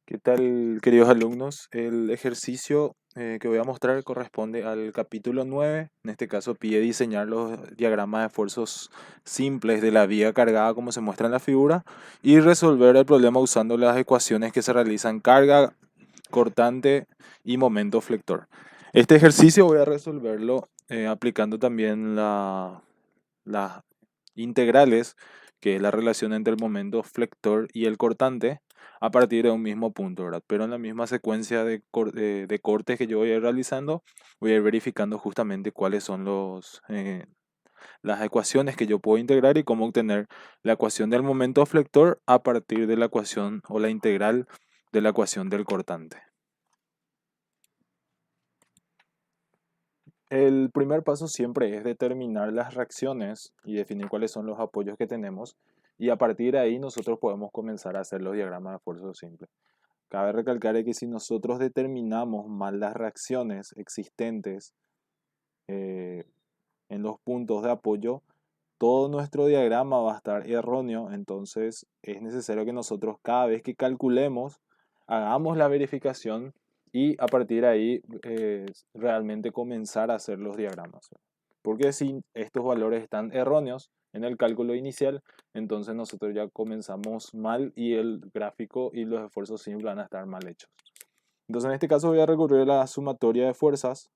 ¿Qué tal, queridos alumnos? El ejercicio que voy a mostrar corresponde al capítulo 9. En este caso pide diseñar los diagramas de esfuerzos simples de la viga cargada como se muestra en la figura y resolver el problema usando las ecuaciones que se realizan carga, cortante y momento flector. Este ejercicio voy a resolverlo aplicando también las integrales, que es la relación entre el momento flector y el cortante, a partir de un mismo punto, ¿verdad? Pero en la misma secuencia de cortes que yo voy a ir realizando, voy a ir verificando justamente cuáles son las ecuaciones que yo puedo integrar y cómo obtener la ecuación del momento flector a partir de la ecuación o la integral de la ecuación del cortante. El primer paso siempre es determinar las reacciones y definir cuáles son los apoyos que tenemos, y a partir de ahí nosotros podemos comenzar a hacer los diagramas de esfuerzo simple. Cabe recalcar que si nosotros determinamos mal las reacciones existentes eh, en los puntos de apoyo, todo nuestro diagrama va a estar erróneo. Entonces es necesario que nosotros, cada vez que calculemos, hagamos la verificación y a partir de ahí realmente comenzar a hacer los diagramas. Porque si estos valores están erróneos en el cálculo inicial, entonces nosotros ya comenzamos mal y el gráfico y los esfuerzos simples van a estar mal hechos. Entonces en este caso voy a recurrir a la sumatoria de fuerzas.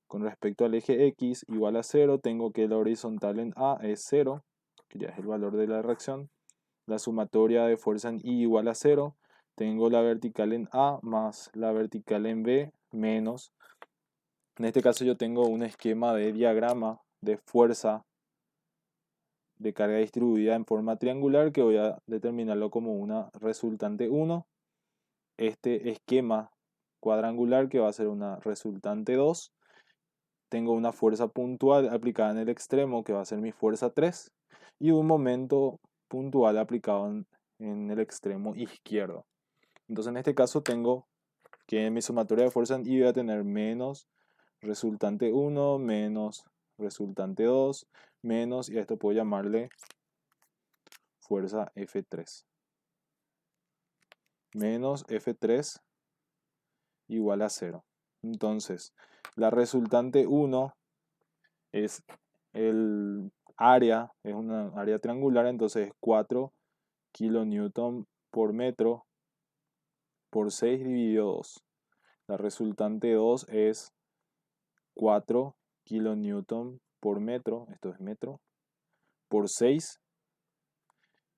Con respecto al eje X igual a 0, tengo que la horizontal en A es 0, que ya es el valor de la reacción. La sumatoria de fuerza en Y igual a 0. Tengo la vertical en A más la vertical en B menos. En este caso yo tengo un esquema de diagrama de fuerza de carga distribuida en forma triangular que voy a determinarlo como una resultante 1. Este esquema cuadrangular que va a ser una resultante 2. Tengo una fuerza puntual aplicada en el extremo que va a ser mi fuerza 3 y un momento puntual aplicado en el extremo izquierdo. Entonces en este caso tengo que en mi sumatoria de fuerza y voy a tener menos resultante 1 menos resultante 2 menos, y a esto puedo llamarle fuerza F3. Menos F3 igual a 0. Entonces la resultante 1 es el área, es una área triangular, entonces es 4 kilonewton por metro por 6 dividido 2. La resultante 2 es 4 kilonewton por metro, esto es metro, por 6,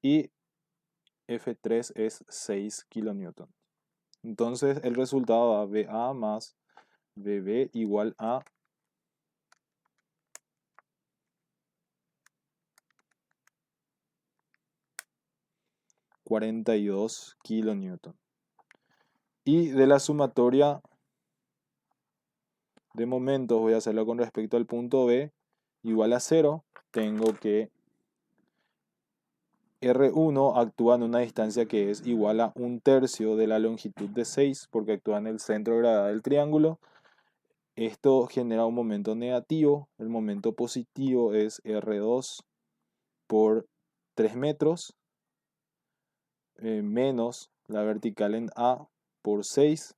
y F3 es 6 kilonewton. Entonces el resultado da BA más BB igual a 42 kilonewton. Y de la sumatoria de momentos voy a hacerlo con respecto al punto B igual a 0. Tengo que R1 actúa en una distancia que es igual a 1/3 de la longitud de 6 porque actúa en el centro de gravedad del triángulo. Esto genera un momento negativo. El momento positivo es R2 por 3 metros menos la vertical en A por 6,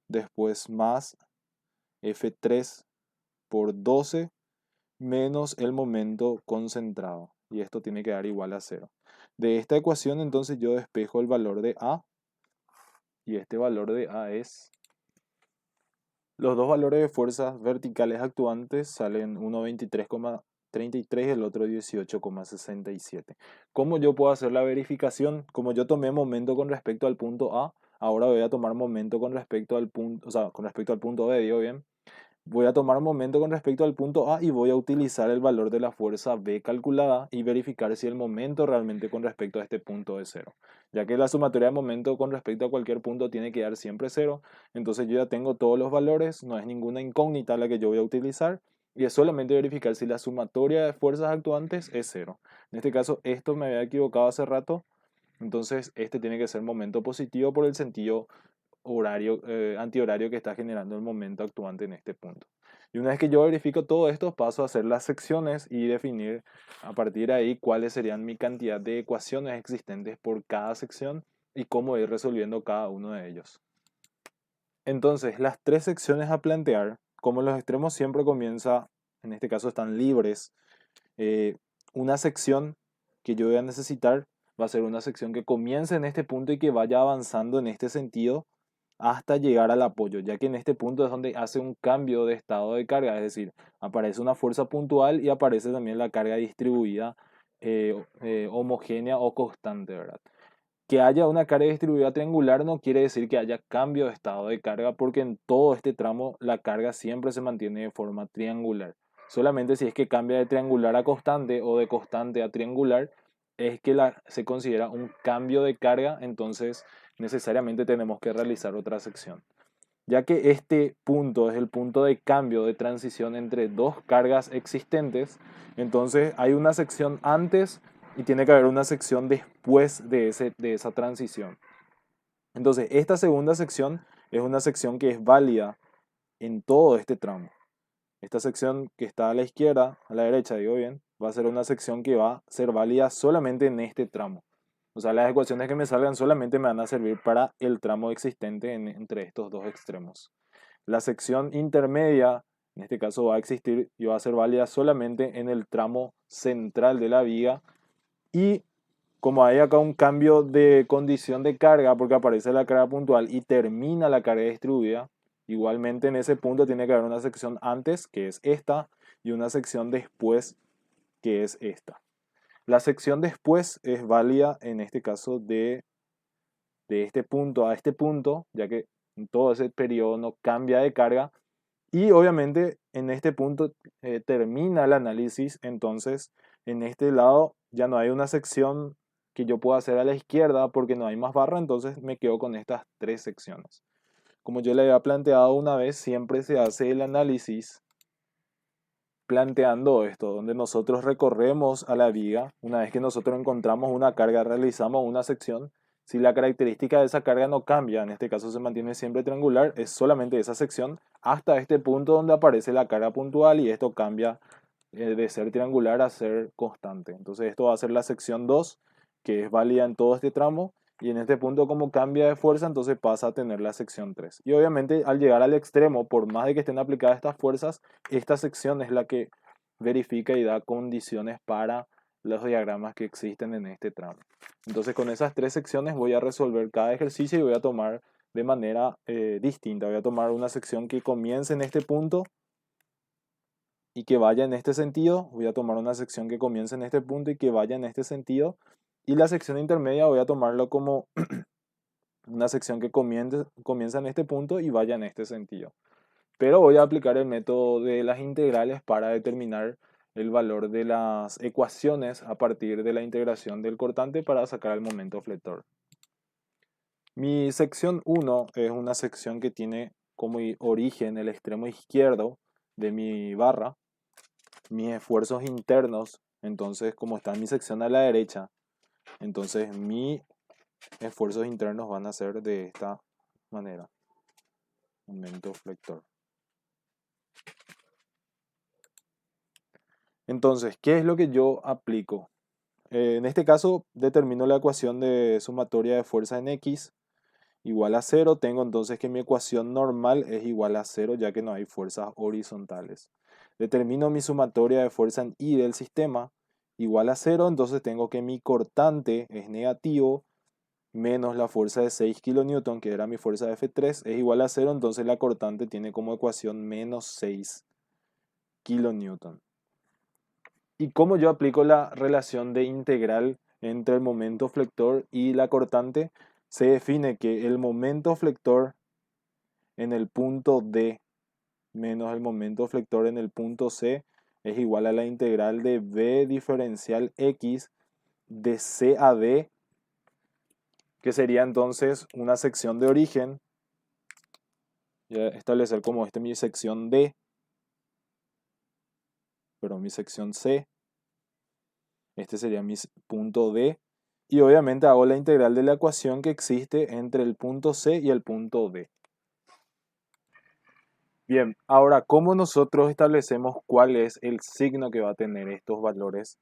después más F3 por 12 menos el momento concentrado, y esto tiene que dar igual a 0. De esta ecuación entonces yo despejo el valor de A, y este valor de A es, los dos valores de fuerzas verticales actuantes salen uno 23,33 y el otro 18,67. ¿Cómo yo puedo hacer la verificación? Como yo tomé momento con respecto al punto A, ahora voy a tomar momento con respecto al punto, o sea, con respecto al punto B, digo bien. Voy a tomar un momento con respecto al punto A y voy a utilizar el valor de la fuerza B calculada y verificar si el momento realmente con respecto a este punto es 0. Ya que la sumatoria de momento con respecto a cualquier punto tiene que dar siempre 0, entonces yo ya tengo todos los valores, no es ninguna incógnita la que yo voy a utilizar, y es solamente verificar si la sumatoria de fuerzas actuantes es 0. En este caso, esto me había equivocado hace rato, entonces este tiene que ser momento positivo por el sentido horario, antihorario que está generando el momento actuante en este punto. Y una vez que yo verifico todo esto, paso a hacer las secciones y definir a partir de ahí cuáles serían mi cantidad de ecuaciones existentes por cada sección y cómo ir resolviendo cada uno de ellos. Entonces, las tres secciones a plantear, como los extremos siempre comienza, en este caso están libres, eh, una sección que yo voy a necesitar va a ser una sección que comience en este punto y que vaya avanzando en este sentido hasta llegar al apoyo, ya que en este punto es donde hace un cambio de estado de carga, es decir, aparece una fuerza puntual y aparece también la carga distribuida homogénea o constante, ¿verdad? Que haya una carga distribuida triangular no quiere decir que haya cambio de estado de carga, porque en todo este tramo la carga siempre se mantiene de forma triangular. Solamente si es que cambia de triangular a constante o de constante a triangular, es que se considera un cambio de carga, entonces necesariamente tenemos que realizar otra sección. Ya que este punto es el punto de cambio de transición entre dos cargas existentes, entonces hay una sección antes y tiene que haber una sección después de esa transición. Entonces, esta segunda sección es una sección que es válida en todo este tramo. Esta sección que está a la izquierda, a la derecha, digo bien, va a ser una sección que va a ser válida solamente en este tramo. O sea, las ecuaciones que me salgan solamente me van a servir para el tramo existente entre estos dos extremos. La sección intermedia, en este caso, va a existir y va a ser válida solamente en el tramo central de la viga. Y como hay acá un cambio de condición de carga, porque aparece la carga puntual y termina la carga distribuida, igualmente en ese punto tiene que haber una sección antes, que es esta, y una sección después, que es esta. La sección después es válida en este caso de este punto a este punto, ya que en todo ese periodo no cambia de carga. Y obviamente en este punto termina el análisis, entonces en este lado ya no hay una sección que yo pueda hacer a la izquierda porque no hay más barra, entonces me quedo con estas tres secciones. Como yo le había planteado una vez, siempre se hace el análisis planteando esto, donde nosotros recorremos a la viga, una vez que nosotros encontramos una carga, realizamos una sección, si la característica de esa carga no cambia, en este caso se mantiene siempre triangular, es solamente esa sección hasta este punto donde aparece la carga puntual y esto cambia de ser triangular a ser constante. Entonces esto va a ser la sección 2, que es válida en todo este tramo, y en este punto como cambia de fuerza, entonces pasa a tener la sección 3. Y obviamente al llegar al extremo, por más de que estén aplicadas estas fuerzas, esta sección es la que verifica y da condiciones para los diagramas que existen en este tramo. Entonces con esas tres secciones voy a resolver cada ejercicio y voy a tomar de manera distinta. Voy a tomar una sección que comience en este punto y que vaya en este sentido. Voy a tomar una sección que comience en este punto y que vaya en este sentido. Y la sección intermedia voy a tomarlo como una sección que comienza en este punto y vaya en este sentido. Pero voy a aplicar el método de las integrales para determinar el valor de las ecuaciones a partir de la integración del cortante para sacar el momento flector. Mi sección 1 es una sección que tiene como origen el extremo izquierdo de mi barra, mis esfuerzos internos. Entonces, como está en mi sección a la derecha, entonces mis esfuerzos internos van a ser de esta manera. Momento flector. Entonces, ¿qué es lo que yo aplico? En este caso, determino la ecuación de sumatoria de fuerza en X igual a 0. Tengo entonces que mi ecuación normal es igual a 0, ya que no hay fuerzas horizontales. Determino mi sumatoria de fuerza en Y del sistema igual a 0, entonces tengo que mi cortante es negativo menos la fuerza de 6 kN, que era mi fuerza de F3, es igual a 0, entonces la cortante tiene como ecuación menos 6 kN. ¿Y cómo yo aplico la relación de integral entre el momento flector y la cortante? Se define que el momento flector en el punto D menos el momento flector en el punto C es igual a la integral de V diferencial X de C a D, que sería entonces una sección de origen. Voy a establecer como mi sección D, pero mi sección C. Este sería mi punto D. Y obviamente hago la integral de la ecuación que existe entre el punto C y el punto D. Bien, ahora, ¿cómo nosotros establecemos cuál es el signo que va a tener estos valores?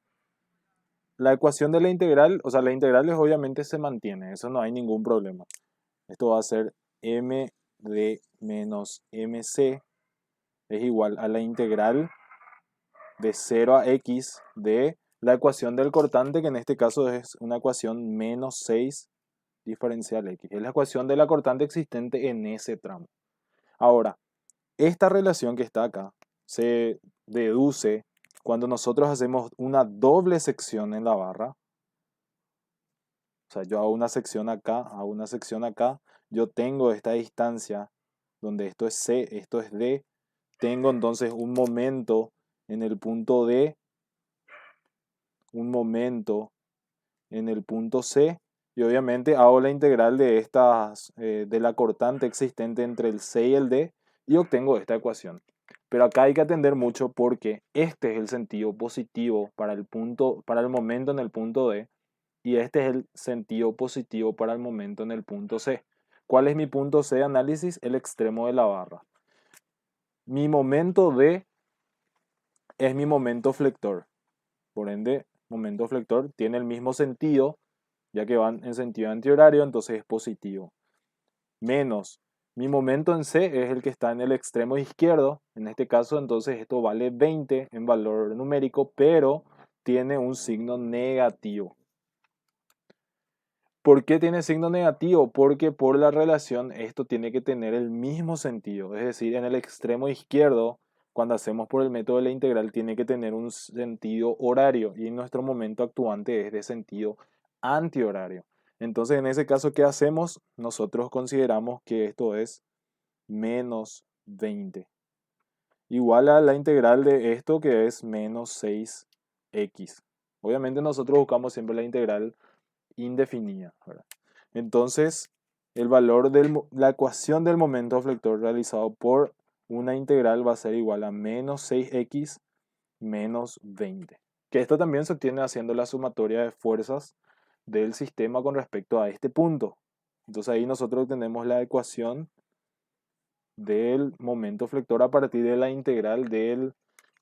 la ecuación de la integral, o sea, la integral obviamente se mantiene, eso no hay ningún problema. Esto va a ser m de menos mc es igual a la integral de 0 a x de la ecuación del cortante, que en este caso es una ecuación menos 6 diferencial x. Es la ecuación de la cortante existente en ese tramo. Ahora, esta relación que está acá se deduce cuando nosotros hacemos una doble sección en la barra. O sea, yo hago una sección acá, hago una sección acá. Yo tengo esta distancia donde esto es C, esto es D. Tengo entonces un momento en el punto D, un momento en el punto C. Y obviamente hago la integral de de la cortante existente entre el C y el D y obtengo esta ecuación. Pero acá hay que atender mucho porque este es el sentido positivo para para el momento en el punto D y este es el sentido positivo para el momento en el punto C. ¿Cuál es mi punto C de análisis? El extremo de la barra. Mi momento D es mi momento flector. Por ende, momento flector tiene el mismo sentido, ya que van en sentido antihorario, entonces es positivo. Menos mi momento en C es el que está en el extremo izquierdo. En este caso, entonces esto vale 20 en valor numérico, pero tiene un signo negativo. ¿Por qué tiene signo negativo? Porque por la relación esto tiene que tener el mismo sentido. Es decir, en el extremo izquierdo, cuando hacemos por el método de la integral, tiene que tener un sentido horario y en nuestro momento actuante es de sentido antihorario. Entonces, en ese caso, ¿qué hacemos? Nosotros consideramos que esto es menos 20. Igual a la integral de esto que es menos 6x. Obviamente nosotros buscamos siempre la integral indefinida, ¿verdad? Entonces, el valor de la ecuación del momento flector realizado por una integral va a ser igual a menos 6x menos 20. Que esto también se obtiene haciendo la sumatoria de fuerzas del sistema con respecto a este punto. Entonces ahí nosotros tenemos la ecuación del momento flector a partir de la integral del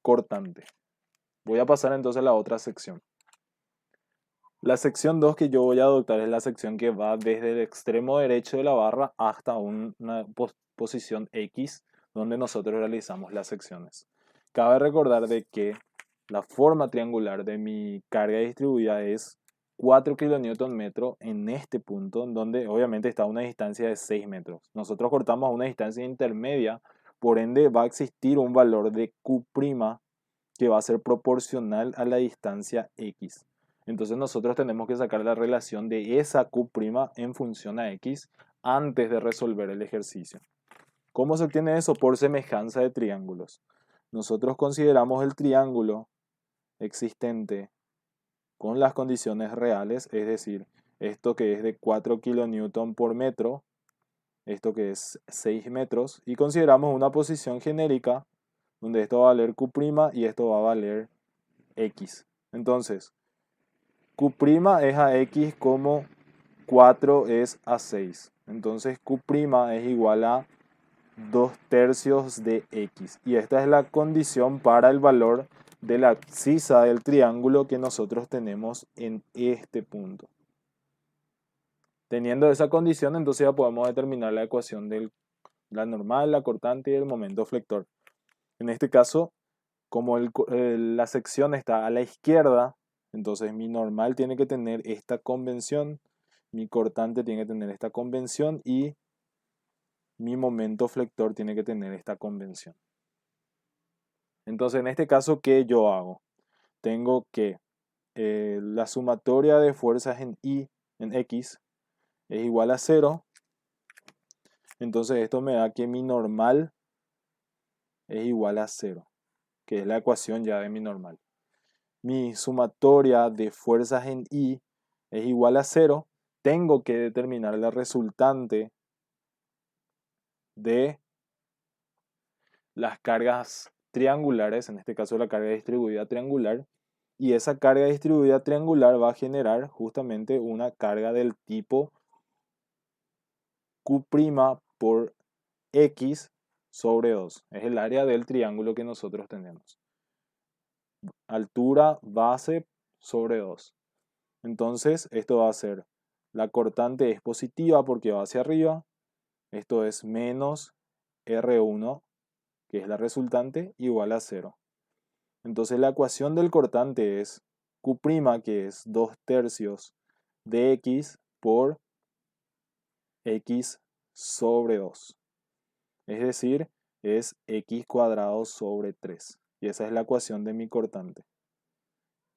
cortante. Voy a pasar entonces a la otra sección. La sección 2 que yo voy a adoptar es la sección que va desde el extremo derecho de la barra hasta una posición X, donde nosotros realizamos las secciones. Cabe recordar de que la forma triangular de mi carga distribuida es 4 kN en este punto, donde obviamente está a una distancia de 6 metros. Nosotros cortamos a una distancia intermedia, por ende va a existir un valor de Q' que va a ser proporcional a la distancia X. Entonces nosotros tenemos que sacar la relación de esa Q' en función a X antes de resolver el ejercicio. ¿Cómo se obtiene eso? Por semejanza de triángulos. Nosotros consideramos el triángulo existente con las condiciones reales, es decir, esto que es de 4 kN por metro, esto que es 6 metros, y consideramos una posición genérica donde esto va a valer Q' y esto va a valer X. Entonces, Q' es a X como 4 es a 6. Entonces Q' es igual a 2/3 de X. Y esta es la condición para el valor de la abscisa del triángulo que nosotros tenemos en este punto. Teniendo esa condición, entonces ya podemos determinar la ecuación de la normal, la cortante y el momento flector. En este caso, como la sección está a la izquierda, entonces mi normal tiene que tener esta convención, mi cortante tiene que tener esta convención y mi momento flector tiene que tener esta convención. Entonces, en este caso, ¿qué yo hago? Tengo que la sumatoria de fuerzas en X, es igual a 0. Entonces, esto me da que mi normal es igual a 0, que es la ecuación ya de mi normal. Mi sumatoria de fuerzas en I es igual a 0. Tengo que determinar la resultante de las cargas triangulares, en este caso la carga distribuida triangular, y esa carga distribuida triangular va a generar justamente una carga del tipo Q' por X sobre 2. Es el área del triángulo que nosotros tenemos. Altura base sobre 2. Entonces, esto va a ser, la cortante es positiva porque va hacia arriba. Esto es menos R1, que es la resultante, igual a 0. Entonces, la ecuación del cortante es Q', que es 2/3 de X por X sobre 2. Es decir, es X cuadrado sobre 3. Y esa es la ecuación de mi cortante.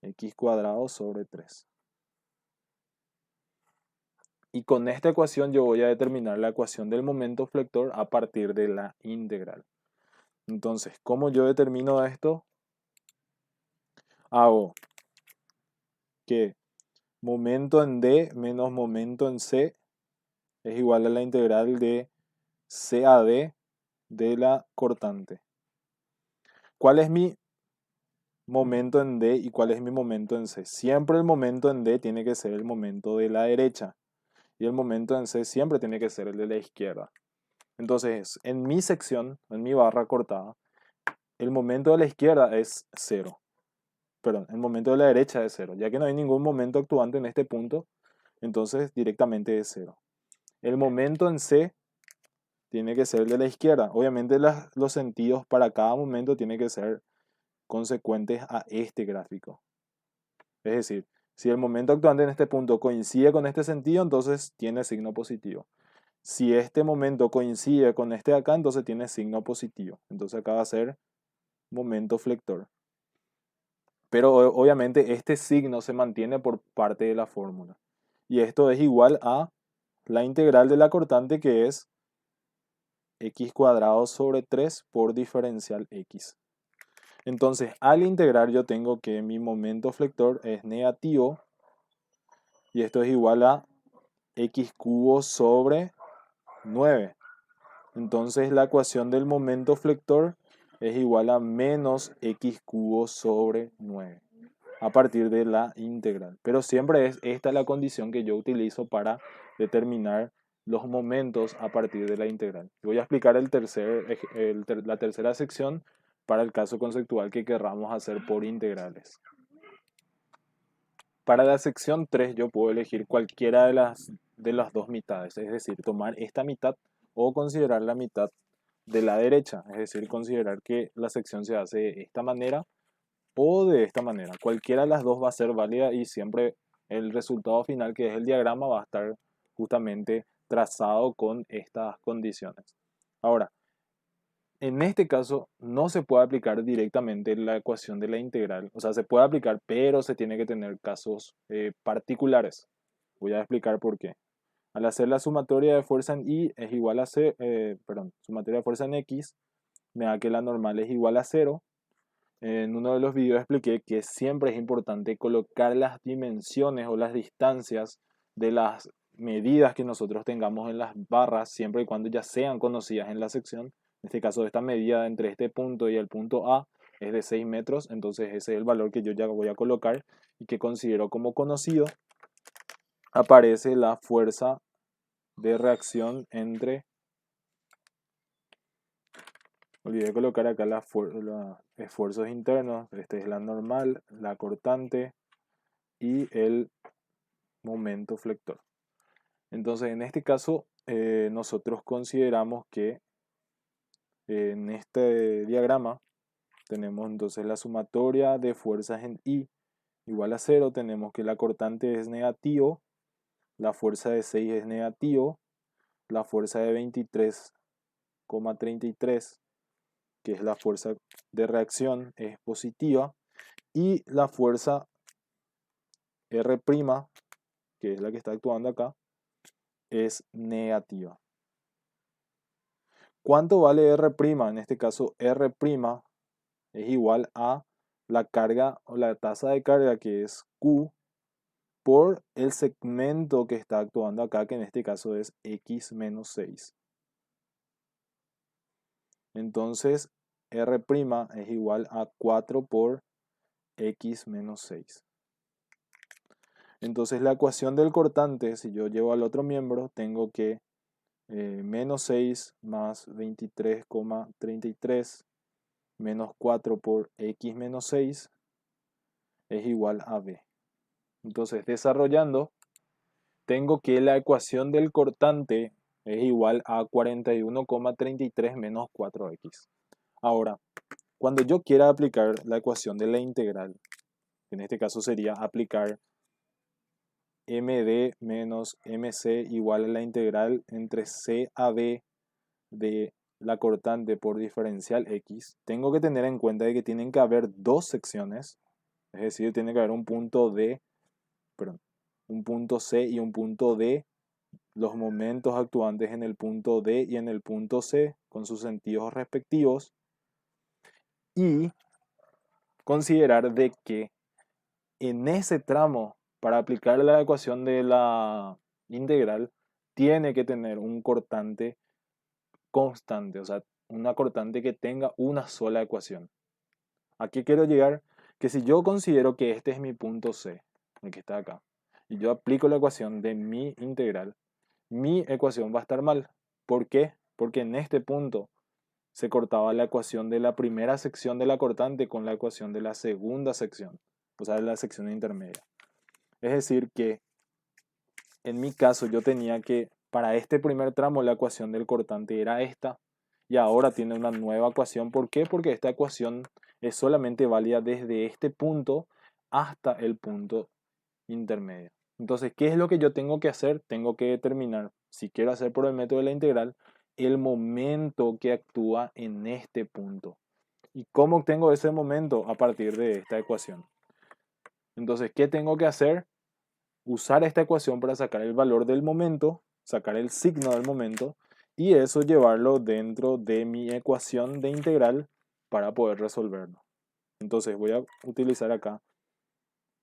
X cuadrado sobre 3. Y con esta ecuación yo voy a determinar la ecuación del momento flector a partir de la integral. Entonces, ¿cómo yo determino esto? Hago que momento en D menos momento en C es igual a la integral de C a D de la cortante. ¿Cuál es mi momento en D y cuál es mi momento en C? Siempre el momento en D tiene que ser el momento de la derecha y el momento en C siempre tiene que ser el de la izquierda. Entonces, en mi sección, en mi barra cortada, el momento de la izquierda es 0. Perdón, el momento de la derecha es 0. Ya que no hay ningún momento actuante en este punto, entonces directamente es 0. El momento en C tiene que ser el de la izquierda. Obviamente los sentidos para cada momento tienen que ser consecuentes a este gráfico. Es decir, si el momento actuante en este punto coincide con este sentido, entonces tiene signo positivo. Si este momento coincide con este de acá, entonces tiene signo positivo. Entonces acá va a ser momento flector. Pero obviamente este signo se mantiene por parte de la fórmula. Y esto es igual a la integral de la cortante, que es x cuadrado sobre 3 por diferencial x. Entonces, al integrar yo tengo que mi momento flector es negativo. Y esto es igual a x cubo sobre 9. Entonces la ecuación del momento flector es igual a menos x cubo sobre 9 a partir de la integral. Pero siempre es esta la condición que yo utilizo para determinar los momentos a partir de la integral. Voy a explicar la tercera sección para el caso conceptual que querramos hacer por integrales. Para la sección 3 yo puedo elegir cualquiera de las dos mitades, es decir, tomar esta mitad o considerar la mitad de la derecha, es decir, considerar que la sección se hace de esta manera o de esta manera. Cualquiera de las dos va a ser válida y siempre el resultado final, que es el diagrama, va a estar justamente trazado con estas condiciones. Ahora, en este caso no se puede aplicar directamente la ecuación de la integral. O sea, se puede aplicar, pero se tiene que tener casos particulares. Voy a explicar por qué. Al hacer la sumatoria de fuerza en Y es igual a C, sumatoria de fuerza en X, me da que la normal es igual a 0. En uno de los videos expliqué que siempre es importante colocar las dimensiones o las distancias de las medidas que nosotros tengamos en las barras, siempre y cuando ya sean conocidas en la sección. En este caso, esta medida entre este punto y el punto A es de 6 metros, entonces ese es el valor que yo ya voy a colocar y que considero como conocido. Aparece la fuerza de reacción entre... Olvidé colocar acá los esfuerzos internos. Este es la normal, la cortante y el momento flector. Entonces, en este caso, nosotros consideramos que en este diagrama tenemos entonces la sumatoria de fuerzas en I igual a 0. Tenemos que la cortante es negativo, la fuerza de 6 es negativo, la fuerza de 23,33, que es la fuerza de reacción, es positiva, y la fuerza R', que es la que está actuando acá, es negativa. ¿Cuánto vale R'? En este caso, R' es igual a la carga o la tasa de carga, que es Q, por el segmento que está actuando acá, que en este caso es X menos 6. Entonces, R' es igual a 4 por X menos 6. Entonces, la ecuación del cortante, si yo llevo al otro miembro, tengo que menos 6 más 23,33 menos 4 por X menos 6 es igual a B. Entonces, desarrollando, tengo que la ecuación del cortante es igual a 41,33 menos 4x. Ahora, cuando yo quiera aplicar la ecuación de la integral, en este caso sería aplicar md menos mc igual a la integral entre c a b de la cortante por diferencial x, tengo que tener en cuenta de que tienen que haber dos secciones, es decir, tiene que haber un punto D, perdón, un punto C y un punto D, los momentos actuantes en el punto D y en el punto C con sus sentidos respectivos, y considerar de que en ese tramo, para aplicar la ecuación de la integral, tiene que tener un cortante constante, o sea, una cortante que tenga una sola ecuación. ¿A qué quiero llegar? Que si yo considero que este es mi punto C, el que está acá, y yo aplico la ecuación de mi integral, mi ecuación va a estar mal. ¿Por qué? Porque en este punto se cortaba la ecuación de la primera sección de la cortante con la ecuación de la segunda sección, o sea, de la sección intermedia. Es decir, que en mi caso yo tenía que, para este primer tramo, la ecuación del cortante era esta, y ahora tiene una nueva ecuación. ¿Por qué? Porque esta ecuación es solamente válida desde este punto hasta el punto intermedio. Entonces, ¿qué es lo que yo tengo que hacer? Tengo que determinar, si quiero hacer por el método de la integral, el momento que actúa en este punto. ¿Y cómo obtengo ese momento? A partir de esta ecuación. Entonces, ¿qué tengo que hacer? Usar esta ecuación para sacar el valor del momento, sacar el signo del momento, y eso llevarlo dentro de mi ecuación de integral para poder resolverlo. Entonces voy a utilizar acá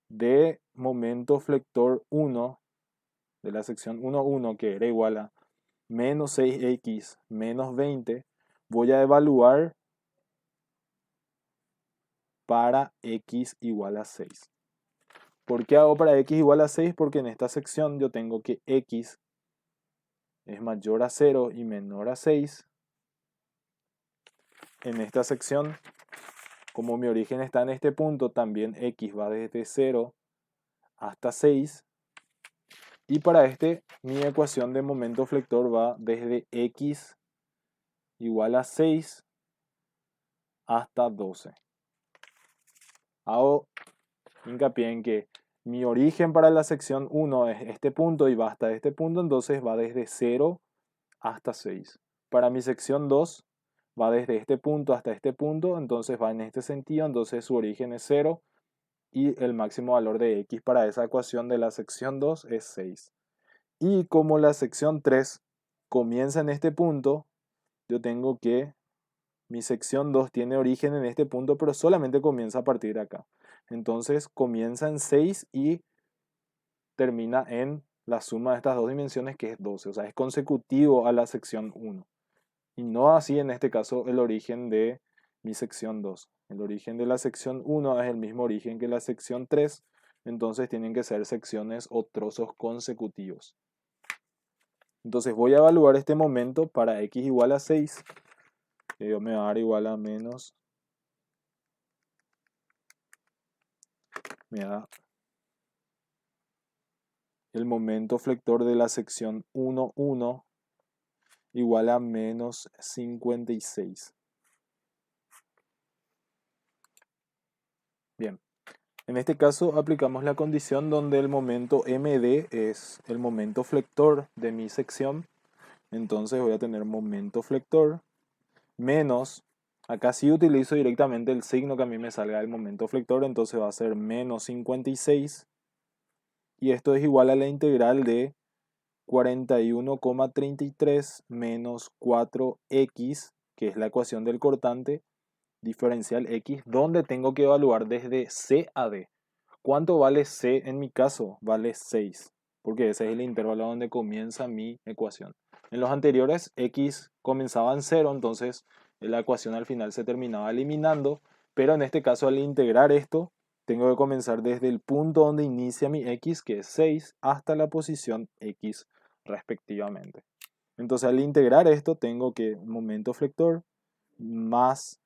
de momento flector 1 de la sección 1,1, que era igual a menos 6x menos 20, voy a evaluar para x igual a 6. ¿Por qué hago para x igual a 6? Porque en esta sección yo tengo que x es mayor a 0 y menor a 6. En esta sección, como mi origen está en este punto, también x va desde 0 hasta 6. Y para este, mi ecuación de momento flector va desde x igual a 6 hasta 12. Hago hincapié en que mi origen para la sección 1 es este punto y va hasta este punto, entonces va desde 0 hasta 6. Para mi sección 2 va desde este punto hasta este punto, entonces va en este sentido, entonces su origen es 0 y el máximo valor de x para esa ecuación de la sección 2 es 6. Y como la sección 3 comienza en este punto, yo tengo que mi sección 2 tiene origen en este punto, pero solamente comienza a partir de acá. Entonces comienza en 6 y termina en la suma de estas dos dimensiones, que es 12. O sea, es consecutivo a la sección 1. Y no así en este caso el origen de mi sección 2. El origen de la sección 1 es el mismo origen que la sección 3. Entonces tienen que ser secciones o trozos consecutivos. Entonces voy a evaluar este momento para x igual a 6. Que me va a dar igual a menos. Me da el momento flector de la sección 1,1 igual a menos 56. Bien, en este caso aplicamos la condición donde el momento MD es el momento flector de mi sección. Entonces voy a tener momento flector menos, acá sí utilizo directamente el signo que a mí me salga del momento flector, entonces va a ser menos 56. Y esto es igual a la integral de 41,33 menos 4x, que es la ecuación del cortante, diferencial x, donde tengo que evaluar desde C a D. ¿Cuánto vale C en mi caso? Vale 6, porque ese es el intervalo donde comienza mi ecuación. En los anteriores, x comenzaba en 0, entonces la ecuación al final se terminaba eliminando, pero en este caso al integrar esto, tengo que comenzar desde el punto donde inicia mi x, que es 6, hasta la posición x respectivamente. Entonces al integrar esto, tengo que momento flector más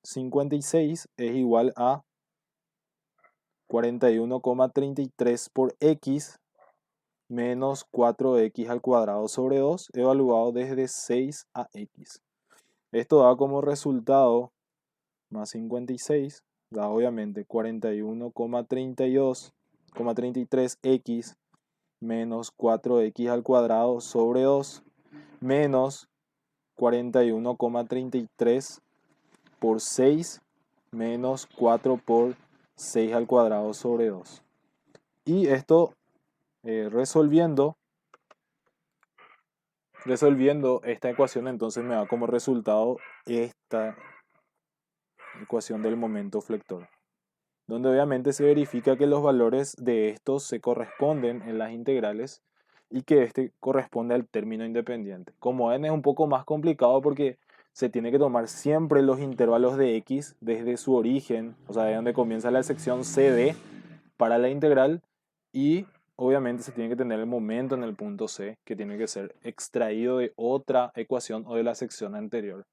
56 es igual a 41,33 por x menos 4x al cuadrado sobre 2, evaluado desde 6 a x. Esto da como resultado más 56, da obviamente 41,33x menos 4x al cuadrado sobre 2 menos 41,33 por 6 menos 4 por 6 al cuadrado sobre 2. Y esto resolviendo esta ecuación, entonces me da como resultado esta ecuación del momento flector, donde obviamente se verifica que los valores de estos se corresponden en las integrales y que este corresponde al término independiente. Como n es un poco más complicado porque se tiene que tomar siempre los intervalos de x desde su origen, o sea, de donde comienza la sección CD para la integral, y obviamente se tiene que tener el momento en el punto C, que tiene que ser extraído de otra ecuación o de la sección anterior.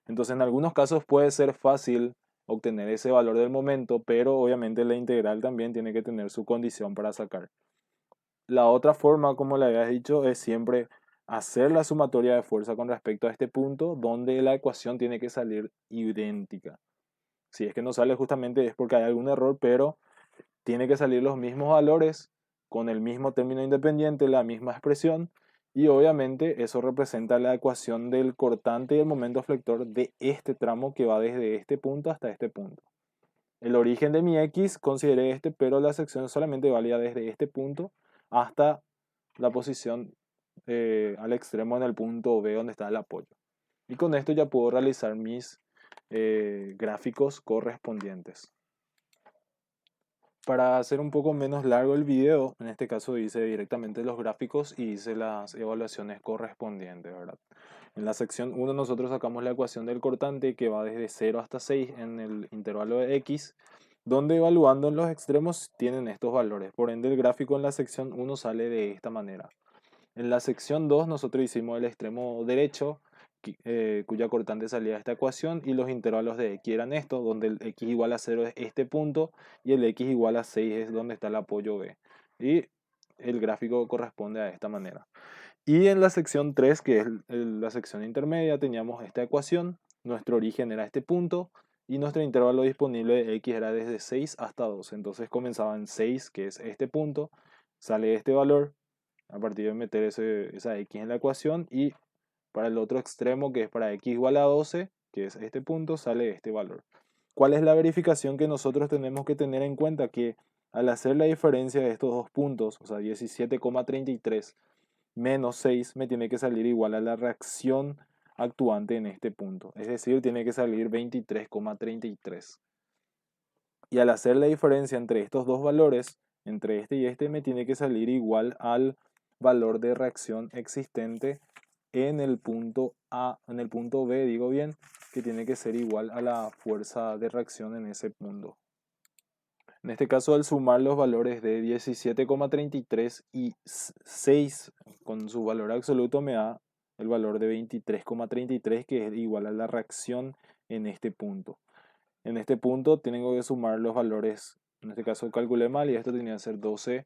Entonces, en algunos casos puede ser fácil obtener ese valor del momento, pero obviamente la integral también tiene que tener su condición para sacar. La otra forma, como le habías dicho, es siempre hacer la sumatoria de fuerza con respecto a este punto, donde la ecuación tiene que salir idéntica. Si es que no sale, justamente es porque hay algún error, pero tiene que salir los mismos valores con el mismo término independiente, la misma expresión, y obviamente eso representa la ecuación del cortante y el momento flector de este tramo que va desde este punto hasta este punto. El origen de mi x consideré este, pero la sección solamente valía desde este punto hasta la posición al extremo en el punto B donde está el apoyo. Y con esto ya puedo realizar mis gráficos correspondientes. Para hacer un poco menos largo el video, en este caso hice directamente los gráficos y hice las evaluaciones correspondientes, ¿verdad? En la sección 1 nosotros sacamos la ecuación del cortante que va desde 0 hasta 6 en el intervalo de x, donde evaluando en los extremos tienen estos valores. Por ende, el gráfico en la sección 1 sale de esta manera. En la sección 2 nosotros hicimos el extremo derecho, cuya cortante salía de esta ecuación, y los intervalos de x eran estos, donde el x igual a 0 es este punto y el x igual a 6 es donde está el apoyo B. Y el gráfico corresponde a esta manera. Y en la sección 3, que es la sección intermedia, teníamos esta ecuación, nuestro origen era este punto y nuestro intervalo disponible de x era desde 6 hasta 12. Entonces comenzaba en 6, que es este punto, sale este valor a partir de meter esa x en la ecuación, y para el otro extremo, que es para x igual a 12, que es este punto, sale este valor. ¿Cuál es la verificación que nosotros tenemos que tener en cuenta? Que al hacer la diferencia de estos dos puntos, o sea, 17,33 menos 6, me tiene que salir igual a la reacción actuante en este punto. Es decir, tiene que salir 23,33. Y al hacer la diferencia entre estos dos valores, entre este y este, me tiene que salir igual al valor de reacción existente en el punto A, en el punto B, digo bien, que tiene que ser igual a la fuerza de reacción en ese punto. En este caso, al sumar los valores de 17,33 y 6 con su valor absoluto, me da el valor de 23,33, que es igual a la reacción en este punto. En este punto tengo que sumar los valores, en este caso calculé mal y esto tenía que ser 12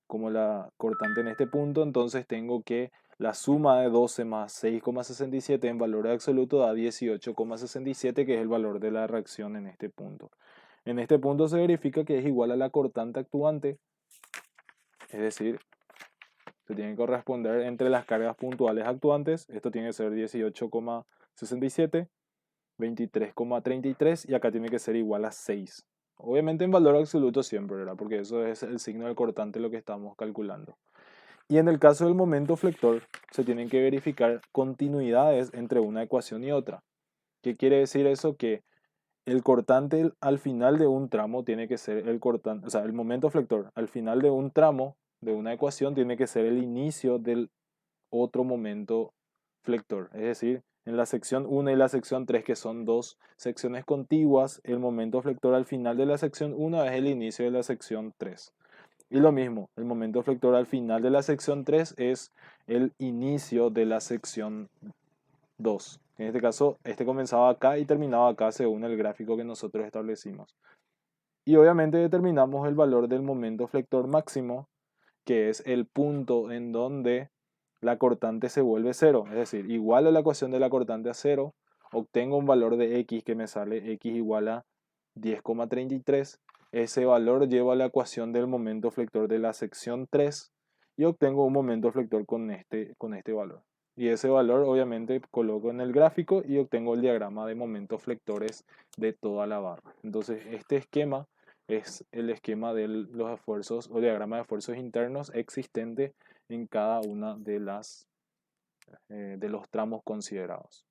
como la cortante en este punto, entonces tengo que la suma de 12 más 6,67 en valor absoluto da 18,67, que es el valor de la reacción en este punto. En este punto se verifica que es igual a la cortante actuante, es decir, se tiene que corresponder entre las cargas puntuales actuantes, esto tiene que ser 18,67, 23,33 y acá tiene que ser igual a 6. Obviamente en valor absoluto siempre, ¿verdad? Porque eso es el signo del cortante lo que estamos calculando. Y en el caso del momento flector, se tienen que verificar continuidades entre una ecuación y otra. ¿Qué quiere decir eso? Que el cortante al final de un tramo tiene que ser el cortante, o sea, el momento flector al final de un tramo de una ecuación tiene que ser el inicio del otro momento flector. Es decir, en la sección 1 y la sección 3, que son dos secciones contiguas, el momento flector al final de la sección 1 es el inicio de la sección 3. Y lo mismo, el momento flector al final de la sección 3 es el inicio de la sección 2. En este caso, este comenzaba acá y terminaba acá según el gráfico que nosotros establecimos. Y obviamente determinamos el valor del momento flector máximo, que es el punto en donde la cortante se vuelve cero. Es decir, igual a la ecuación de la cortante a cero, obtengo un valor de x que me sale x igual a 10,33. Ese valor llevo a la ecuación del momento flector de la sección 3 y obtengo un momento flector con este valor. Y ese valor obviamente coloco en el gráfico y obtengo el diagrama de momentos flectores de toda la barra. Entonces este esquema es el esquema de los esfuerzos o diagrama de esfuerzos internos existente en cada una de los tramos considerados.